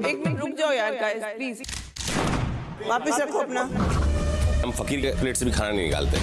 एक मिनट रुक जाओ यार गाइस प्लीज, वापस रखो अपना। हम फकीर के प्लेट से भी खाना नहीं निकालते।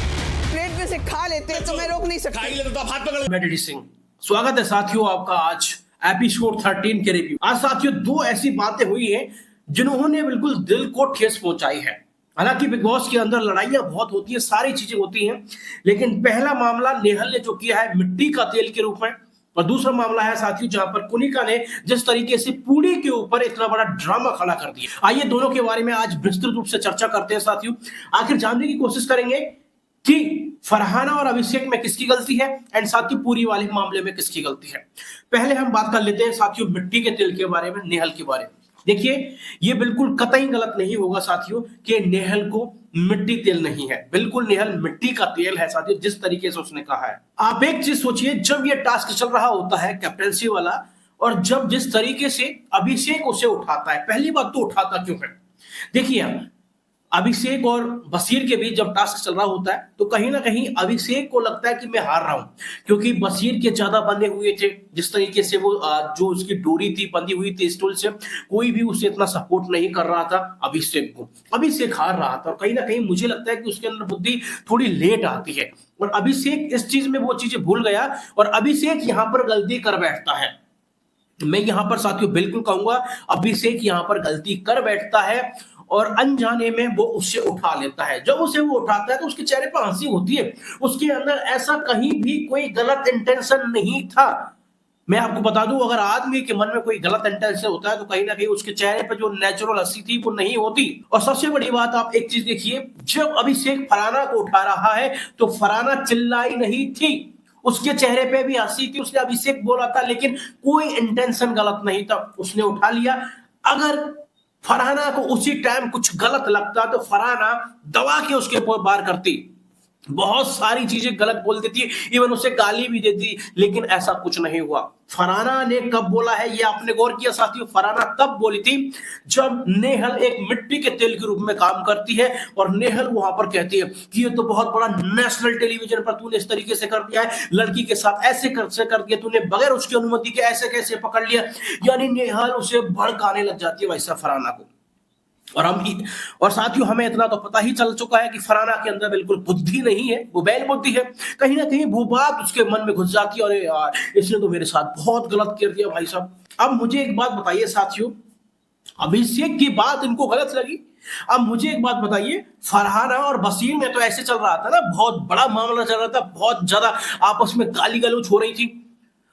प्लेट में से खा लेते हैं तो मैं रोक नहीं सकती। तो आप हाथ पकड़। मैं डीडी सिंह, स्वागत है साथियों आपका आज एपिसोड 13 के रिव्यू। आज साथियों दो ऐसी बातें हुई हैं जिन्होंने बिल्कुल दिल को ठेस पहुंचाई है। हालांकि बिग बॉस के अंदर लड़ाइयां बहुत होती है, सारी चीजें होती हैं, लेकिन पहला मामला नेहल ने जो किया है मिट्टी का तेल के रूप में, और दूसरा मामला है साथियों जहां पर कुनिका ने जिस तरीके से पूरी के ऊपर इतना बड़ा ड्रामा खड़ा कर दिया। आइए दोनों के बारे में आज विस्तृत रूप से चर्चा करते हैं साथियों। आखिर जानने की कोशिश करेंगे कि फरहाना और अभिषेक में किसकी गलती है एंड साथ ही पूरी वाले मामले में किसकी गलती है। पहले हम बात कर लेते हैं साथियों मिट्टी के तेल के बारे में, नेहल के बारे में। देखिए ये बिल्कुल कतई गलत नहीं होगा साथियों कि नेहल को मिट्टी तेल नहीं है, बिल्कुल नेहल मिट्टी का तेल है साथियों, जिस तरीके से उसने कहा है। आप एक चीज सोचिए, जब ये टास्क चल रहा होता है कैप्टेंसी वाला, और जब जिस तरीके से अभिषेक उसे उठाता है, पहली बात तो उठाता क्यों है? देखिए अभिषेक और बशीर के बीच जब टास्क चल रहा होता है तो कहीं ना कहीं अभिषेक को लगता है कि मैं हार रहा हूं, क्योंकि बशीर के ज्यादा बंधे हुए थे। जिस तरीके से वो जो उसकी डोरी थी बंधी हुई थी स्टूल से, कोई भी उसे इतना सपोर्ट नहीं कर रहा था अभिषेक को। अभिषेक हार रहा था और कहीं ना कहीं मुझे लगता है कि उसके अंदर बुद्धि थोड़ी लेट आती है, और अभिषेक इस चीज में वो चीजें भूल गया और अभिषेक यहाँ पर गलती कर बैठता है। मैं यहां पर साथियों बिल्कुल कहूंगा अभिषेक यहां पर गलती कर बैठता है और अनजाने में वो उससे उठा लेता है। जब उसे वो उठाता है तो उसके चेहरे पर हंसी होती है, उसके अंदर ऐसा कहीं भी कोई गलत इंटेंशन नहीं था। मैं आपको बता दूं, अगर आदमी के मन में कोई गलत इंटेंशन होता है तो कहीं ना कहीं उसके चेहरे पर जो नेचुरल हंसी थी वो नहीं होती। और सबसे बड़ी बात आप एक चीज देखिए, जब अभिषेक फरहाना को उठा रहा है तो फरहाना चिल्लाई नहीं थी, उसके चेहरे पे भी हंसी थी, उसने अभिषेक बोला था, लेकिन कोई इंटेंशन गलत नहीं था, उसने उठा लिया। अगर फरहाना को उसी टाइम कुछ गलत लगता तो फरहाना दबा के उसके ऊपर वार करती, बहुत सारी चीजें गलत बोल देती, इवन उसे गाली भी देती, लेकिन ऐसा कुछ नहीं हुआ। फरहाना ने कब बोला है ये आपने गौर किया साथियों? फरहाना तब बोली थी जब नेहल एक मिट्टी के तेल के रूप में काम करती है, और नेहल वहां पर कहती है कि ये तो बहुत बड़ा नेशनल टेलीविजन पर तूने इस तरीके से कर दिया है, लड़की के साथ ऐसे कर दिया तूने, बगैर उसकी अनुमति के ऐसे कैसे पकड़ लिया। यानी नेहल उसे भड़काने लग जाती है वैसा फरहाना को। और साथियों हमें इतना तो पता ही चल चुका है कि फरहाना के अंदर बिल्कुल बुद्धि नहीं है, वो बैल बुद्धि है। कहीं ना कहीं वो बात उसके मन में घुस जाती है, अरे यार इसने तो मेरे साथ बहुत गलत कर दिया भाई साहब। अब मुझे एक बात बताइए साथियों, अभिषेक की बात इनको गलत लगी। अब मुझे एक बात बताइए, फरहाना और बशीर में तो ऐसे चल रहा था ना, बहुत बड़ा मामला चल रहा था, बहुत ज्यादा आपस में गाली गलौज हो रही थी,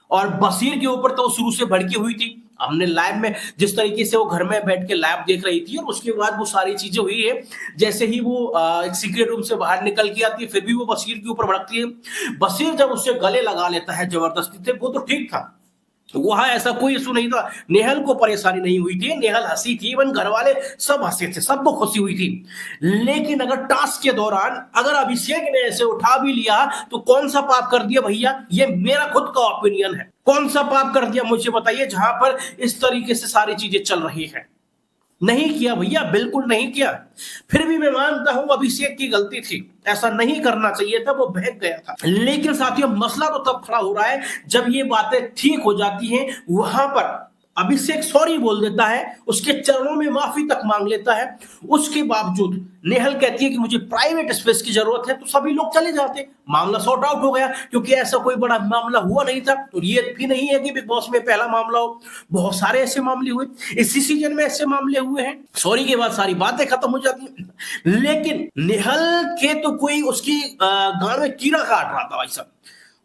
और बशीर के ऊपर तो शुरू से भड़की हुई थी। हमने लाइव में जिस तरीके से वो घर में बैठ के लाइव देख रही थी, और उसके बाद वो सारी चीजें हुई है, जैसे ही वो एक सीक्रेट रूम से बाहर निकल के आती है फिर भी वो बशीर के ऊपर भड़कती है। बशीर जब उससे गले लगा लेता है जबरदस्ती से, वो तो ठीक था, वहां ऐसा कोई इशू नहीं था, नेहल को परेशानी नहीं हुई थी, नेहल हंसी थी, इवन घर वाले सब हंसे थे, सबको खुशी हुई थी। लेकिन अगर टास्क के दौरान अगर अभिषेक ने ऐसे उठा भी लिया तो कौन सा पाप कर दिया भैया? ये मेरा खुद का ओपिनियन है, कौन सा पाप कर दिया मुझे बताइए, जहां पर इस तरीके से सारी चीजें चल रही है? नहीं किया भैया, बिल्कुल नहीं किया। फिर भी मैं मानता हूं अभिषेक की गलती थी, ऐसा नहीं करना चाहिए था, वो बहक गया था। लेकिन साथियों मसला तो तब खड़ा हो रहा है जब ये बातें ठीक हो जाती हैं, वहां पर अभिषेक सॉरी बोल देता है, उसके चरणों में माफी तक मांग लेता है। उसके बावजूद नेहल कहती है कि मुझे प्राइवेट स्पेस की जरूरत है, तो सभी लोग चले जाते, मामला सॉर्ट आउट हो गया, क्योंकि ऐसा कोई बड़ा मामला हुआ नहीं था। तो ये भी नहीं है कि बिग बॉस में पहला मामला हो, बहुत सारे ऐसे मामले हुए, इसी सीजन में ऐसे मामले हुए हैं, सॉरी के बाद सारी बातें खत्म हो जाती हैं। लेकिन नेहल के तो कोई उसकी गांड में कीड़ा काट रहा था भाई साहब,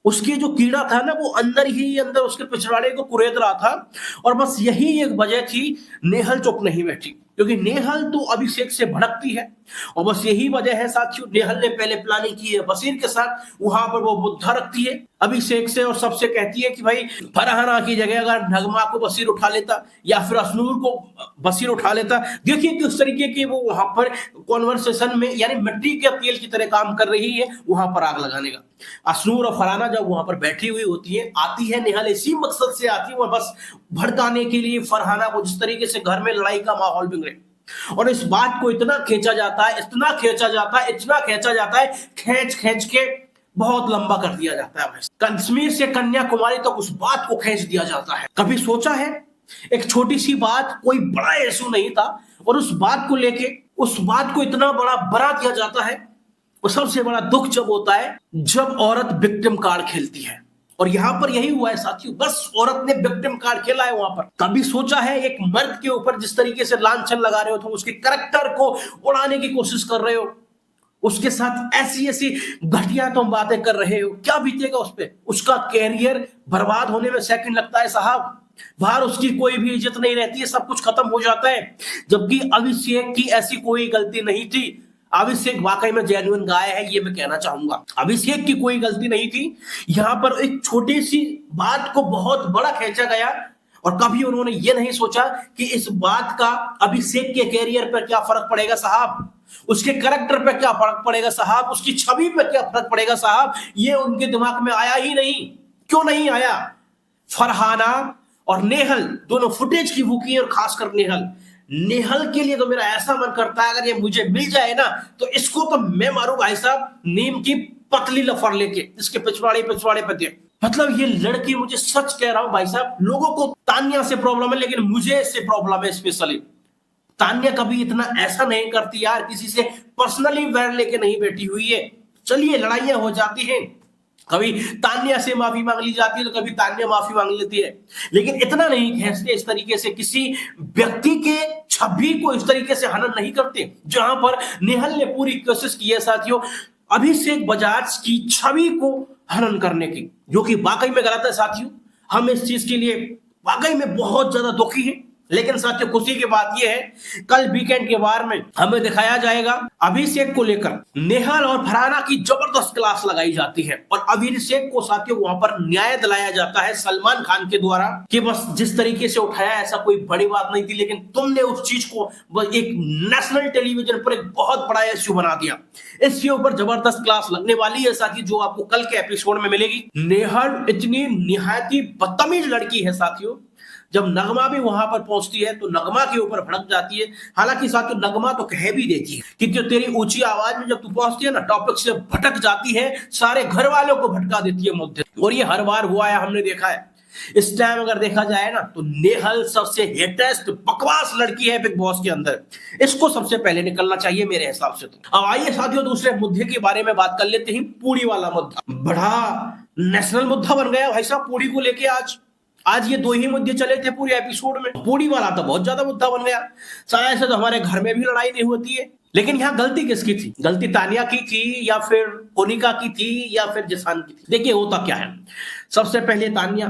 उसकी जो कीड़ा था ना वो अंदर ही अंदर उसके पिछवाड़े को कुरेद रहा था, और बस यही एक वजह थी नेहल चुप नहीं बैठी, क्योंकि नेहल तो अभिषेक से भड़कती है, और बस यही वजह है साथियों, नेहल ने पहले प्लानिंग की है बशीर के साथ, वहां पर वो मुद्दा रखती है अभिषेक से और सबसे कहती है कि भाई फरहाना की जगह अगर नगमा को बशीर उठा लेता या फिर असनूर को बशीर उठा लेता। देखिए किस तरीके की वो वहां पर कॉन्वर्सेशन में, यानी मिट्टी के तेल की तरह काम कर रही है वहां पर आग लगाने का। असनूर और फरहाना जब वहां पर बैठी हुई होती है, आती है नेहल इसी मकसद से आती है, वो बस भड़काने के लिए फरहाना को, जिस तरीके से घर में लड़ाई का माहौल बिगड़े, और इस बात को इतना खींचा जाता है, इतना खींचा जाता है, इतना खींचा जाता है, खींच खींच के बहुत लंबा कर दिया जाता है। कश्मीर से कन्याकुमारी तक उस बात को खींच दिया जाता है। कभी सोचा है एक छोटी सी बात, कोई बड़ा इशू नहीं था, और उस बात को लेके उस बात को इतना बड़ा दिया जाता है। और सबसे बड़ा दुख जब होता है जब औरत विक्टिम कार्ड खेलती है, और यहां पर यही हुआ है साथियों, बस औरत ने विक्टिम कार्ड खेला है वहां पर। कभी सोचा है एक मर्द के ऊपर जिस तरीके से लांछन लगा रहे हो, तुम उसके कैरेक्टर को उड़ाने की कोशिश कर रहे हो, उसके साथ ऐसी ऐसी घटिया तुम बातें कर रहे हो, क्या बीतेगा उस पे? उसका कैरियर बर्बाद होने में सेकंड लगता है साहब, बाहर उसकी कोई भी इज्जत नहीं रहती है, सब कुछ खत्म हो जाता है। जबकि अभिषेक की ऐसी कोई गलती नहीं थी। अभिषेक वाकई में जेन्युइन गाय है, ये मैं कहना चाहूंगा। अभिषेक की कोई गलती नहीं थी। यहां पर एक छोटी सी बात को बहुत बड़ा खींचा गया, और कभी उन्होंने ये नहीं सोचा कि इस बात का अभिषेक के कैरियर पर क्या फर्क पड़ेगा साहब, उसके कैरेक्टर पे क्या फर्क पड़ेगा साहब, उसकी छवि पे क्या फर्क पड़ेगा साहब। ये उनके दिमाग में आया ही नहीं। क्यों नहीं आया? फरहाना और नेहल दोनों फुटेज की भूखी है, और खासकर नेहल के लिए तो मेरा ऐसा मन करता है अगर ये मुझे मिल जाए ना, तो इसको तो मैं मारूं भाई साहब, नीम की पतली लफड़ लेके इसके पिछवाड़े पे दे। मतलब ये लड़की, मुझे सच कह रहा हूं भाई साहब, लोगों को तान्या से प्रॉब्लम है, लेकिन मुझे इससे प्रॉब्लम है स्पेशली। तान्या कभी इतना ऐसा नहीं करती यार, किसी से पर्सनली वैर लेके नहीं बैठी हुई है। चलिए लड़ाइयां हो जाती हैं, कभी तान्या से माफी मांग ली जाती है, तो कभी तान्या माफी मांग लेती है, लेकिन इतना नहीं खींचते इस तरीके से, किसी व्यक्ति के छवि को इस तरीके से हनन नहीं करते। जहां पर नेहल ने पूरी कोशिश की है साथियों अभिषेक बजाज की छवि को हनन करने की, जो कि वाकई में गलत है साथियों। हम इस चीज के लिए वाकई में बहुत ज्यादा दुखी हैं। लेकिन साथियों खुशी की बात यह है, कल वीकेंड के बार में हमें दिखाया जाएगा अभिषेक को लेकर नेहल और फरहाना की जबरदस्त क्लास लगाई जाती है, और अभिषेक को साथियों वहां पर न्याय दिलाया जाता है सलमान खान के द्वारा, कि बस जिस तरीके से उठाया ऐसा कोई बड़ी बात नहीं थी, लेकिन तुमने उस चीज को एक नेशनल टेलीविजन पर एक बहुत बड़ा इश्यू बना दिया। इसके ऊपर जबरदस्त क्लास लगने वाली है साथियों, जो आपको कल के एपिसोड में मिलेगी। नेहल इतनी निहायती बदतमीज लड़की है साथियों, जब नगमा भी वहां पर पहुंचती है तो नगमा के ऊपर भड़क जाती है। हालांकि साथियों नगमा तो कह भी देती है कि जो तेरी ऊंची आवाज में जब तू पहुंचती है ना, टॉपिक से भटक जाती है, सारे घर वालों को भटका देती है मुद्दे। और ये हर बार हुआ है, हमने देखा है। इस टाइम अगर देखा जाए ना, तो नेहल सबसे हेटेस्ट बकवास लड़की है बिग बॉस के अंदर, इसको सबसे पहले निकलना चाहिए मेरे हिसाब से। तो अब आइए साथियों दूसरे मुद्दे के बारे में बात कर लेते हैं। पूरी वाला मुद्दा बड़ा नेशनल मुद्दा बन गया भाई साहब पूरी को लेके। आज ये दो ही मुद्दे चले थे पूरे एपिसोड में, पूरी वाला तो बहुत ज्यादा मुद्दा बन गया। शायद से तो हमारे घर में भी लड़ाई नहीं होती है, लेकिन यहाँ गलती किसकी थी? गलती तानिया की थी, या फिर कोनिका की थी, या फिर जिसान की थी? देखिए होता क्या है, सबसे पहले तानिया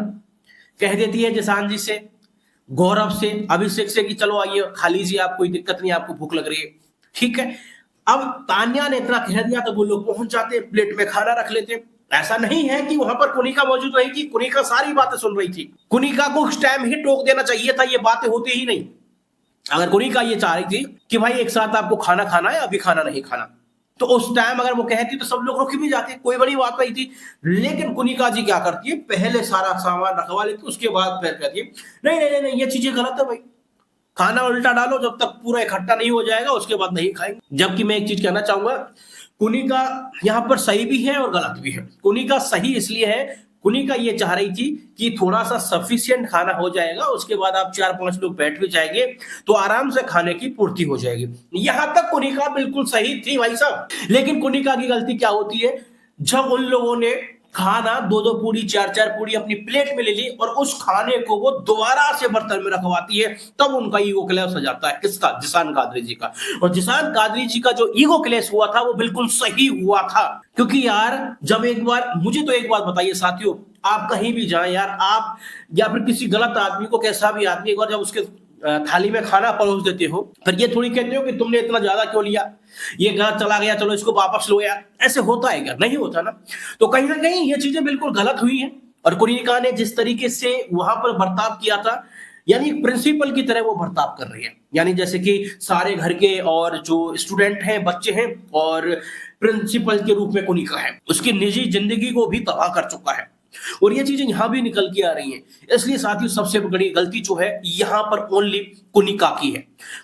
कह देती है जिसान जी से, गौरव से, अभिषेक से कि चलो आइए खा लीजिए, आप कोई दिक्कत नहीं, आपको भूख लग रही है, ठीक है। अब तानिया ने इतना कह दिया तो वो लोग पहुंच जाते, प्लेट में खाना रख लेते। ऐसा नहीं है कि वहां पर कुनिका मौजूद नहीं थी, कुनिका सारी बातें सुन रही थी। कुनिका को उस टाइम ही टोक देना चाहिए था, ये बातें होती ही नहीं। अगर कुनिका ये चाह रही थी कि भाई एक साथ आपको खाना खाना है, अभी खाना नहीं खाना, तो उस टाइम अगर वो कहती तो सब लोग रुक भी जाते, कोई बड़ी बात नहीं थी। लेकिन कुनिका जी क्या करती है, पहले सारा सामान रखवा लेती, उसके बाद फिर कहती है नहीं नहीं नहीं, ये चीजें गलत है भाई, खाना उल्टा डालो, जब तक पूरा इकट्ठा नहीं हो जाएगा उसके बाद नहीं खाएंगे। जबकि मैं एक चीज कहना चाहूंगा, कुनिका यहाँ पर सही भी है और गलत भी है। कुनिका सही इसलिए है, कुनिका ये चाह रही थी कि थोड़ा सा सफिशिएंट खाना हो जाएगा, उसके बाद आप 4-5 लोग बैठ भी जाएंगे तो आराम से खाने की पूर्ति हो जाएगी। यहां तक कुनिका बिल्कुल सही थी भाई साहब। लेकिन कुनिका की गलती क्या होती है, जब उन लोगों ने खाना 2-2 पूरी 4-4 पूरी अपनी प्लेट में ले ली और उस खाने को वो दोबारा से बर्तन में रखवाती है, तब उनका ईगो क्लैश हो जाता है। किसका? जिसान कादरी जी का। और जिसान कादरी जी का जो ईगो क्लैश हुआ था वो बिल्कुल सही हुआ था, क्योंकि यार जब एक बार, मुझे तो एक बात बताइए साथियों, आप कहीं भी जाएं यार, आप या फिर किसी गलत आदमी को, कैसा भी आदमी, एक बार जब उसके थाली में खाना परोस देते हो, फिर ये थोड़ी कहते हो कि तुमने इतना ज्यादा क्यों लिया, ये गलत चला गया, चलो इसको वापस लो यार। ऐसे होता है क्या? नहीं होता ना। तो कहीं ना कहीं ये चीजें बिल्कुल गलत हुई हैं। और कुनिका ने जिस तरीके से वहां पर बर्ताव किया था, यानी प्रिंसिपल की तरह वो बर्ताव कर रही है, यानी जैसे कि सारे घर के और जो स्टूडेंट हैं, बच्चे हैं, और प्रिंसिपल के रूप में कुनिका है, उसकी निजी जिंदगी को भी तबाह कर चुका है। और ये चीजें यहां भी निकल के आ रही हैं। इसलिए साथियों सबसे बड़ी गलती जो है यहां पर ओनली कुनिका की है।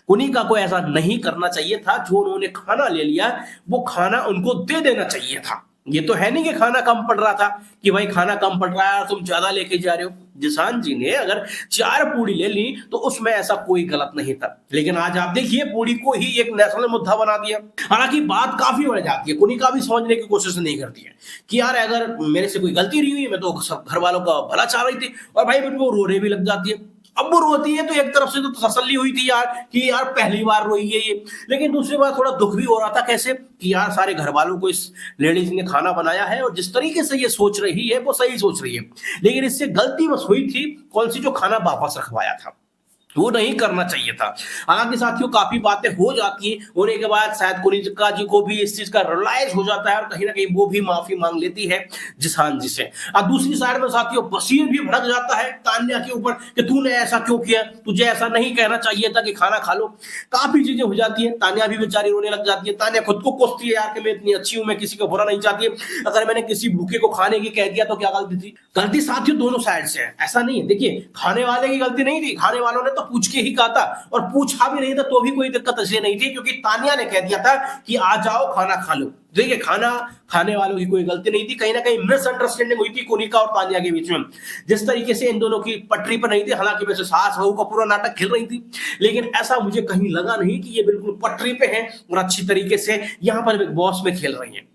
कुनिका को ऐसा नहीं करना चाहिए था। जो उन्होंने खाना ले लिया वो खाना उनको दे देना चाहिए था। ये तो है नहीं कि खाना कम पड़ रहा था कि भाई खाना कम पड़ रहा है तुम ज्यादा लेके जा रहे हो। जिसान जी ने अगर 4 पूड़ी ले ली तो उसमें ऐसा कोई गलत नहीं था, लेकिन आज आप देखिए पूड़ी को ही एक नेशनल मुद्दा बना दिया। हालांकि बात काफी बढ़ जाती है, कुनिका भी समझने की कोशिश नहीं करती है कि यार अगर मेरे से कोई गलती नहीं हुई, मैं तो सब घर वालों का भला चाह रही थी, और भाई वो रोने भी लग जाती है। अब वो रोती है तो एक तरफ से तो तसल्ली हुई थी यार कि यार पहली बार रोई है ये, लेकिन दूसरी बार थोड़ा दुख भी हो रहा था। कैसे कि यार सारे घर वालों को इस लेडीज ने खाना बनाया है और जिस तरीके से ये सोच रही है वो सही सोच रही है, लेकिन इससे गलती बस हुई थी कौन सी, जो खाना वापस रखवाया था वो नहीं करना चाहिए था। हालांकि साथियों काफी बातें हो जाती हैं, होने के बाद शायद कुनिका जी को भी इस चीज का रियलाइज हो जाता है और कहीं ना कहीं वो भी माफी मांग लेती है जिसान जी से। और दूसरी साइड में साथियों बशीर भी भड़क जाता है तान्या के ऊपर कि तूने ऐसा क्यों किया, तुझे ऐसा नहीं कहना चाहिए था कि खाना खा लो। काफी चीजें हो जाती है, तान्या भी बेचारी रोने लग जाती है। तान्या खुद को कोसती है यार कि मैं इतनी अच्छी हूं, मैं किसी को बुरा नहीं चाहती, अगर मैंने किसी भूखे को खाने की कह दिया तो क्या गलती थी। गलती साथियों दोनों साइड से है, ऐसा नहीं है। देखिए खाने वाले की गलती नहीं थी, खाने वालों ने तो पूछ के ही कहा था, और पूछा भी नहीं था तो भी कोई दिक्कत इसलिए नहीं थी क्योंकि तान्या ने कह दिया था कि आ जाओ खाना खा लो। देखिए खाना खाने वालों की कोई गलती नहीं थी, कहीं ना कहीं मिसअंडरस्टैंडिंग हुई थी कुनिका और तान्या के बीच में, जिस तरीके से इन दोनों की पटरी पर नहीं थी। हालांकि वैसे सास बहू का पूरा नाटक खेल रही थी, लेकिन ऐसा मुझे कहीं लगा नहीं कि ये बिल्कुल पटरी पे है और अच्छी तरीके से यहाँ पर बिग बॉस में खेल रही है।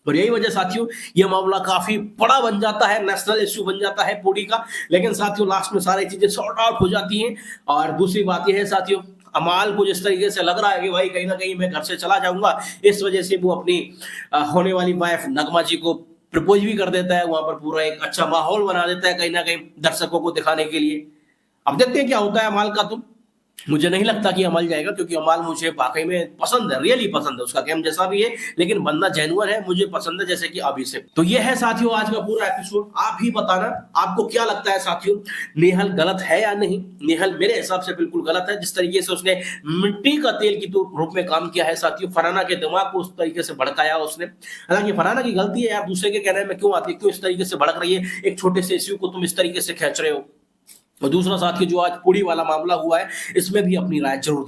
और यही वजह साथियों ये मामला काफी बड़ा बन जाता है, नेशनल इश्यू बन जाता है पूड़ी का, लेकिन साथियों लास्ट में सारी चीजें सॉर्ट आउट हो जाती हैं। और दूसरी बात यह है साथियों, अमाल को जिस तरीके से लग रहा है कि भाई कहीं ना कहीं मैं घर से चला जाऊंगा, इस वजह से वो अपनी होने वाली वाइफ नगमा जी को प्रपोज भी कर देता है, वहां पर पूरा एक अच्छा माहौल बना देता है कहीं ना कहीं दर्शकों को दिखाने के लिए। अब देखते हैं क्या होता है अमाल का। तो मुझे नहीं लगता कि अमल जाएगा, क्योंकि अमाल मुझे वाकई में पसंद है, रियली पसंद है, उसका गेम जैसा भी है, लेकिन बंदा जेन्युइन है, मुझे पसंद है जैसे कि अभी से। तो ये है साथियों आज का पूरा एपिसोड। आप ही बताना आपको क्या लगता है साथियों, नेहल गलत है या नहीं। नेहल मेरे हिसाब से बिल्कुल गलत है, जिस तरीके से उसने मिट्टी का तेल की रूप में काम किया है साथियों, फरहाना के दिमाग को उस तरीके से भड़काया उसने। हालांकि फरहाना की गलती है यार, दूसरे के कहने में क्यों आती है, क्यों इस तरीके से भड़क रही है, एक छोटे से इश्यू को तुम इस तरीके से खींच रहे हो। और दूसरा साथियों जो आज पूड़ी वाला मामला हुआ है, इसमें भी अपनी राय जरूर दी।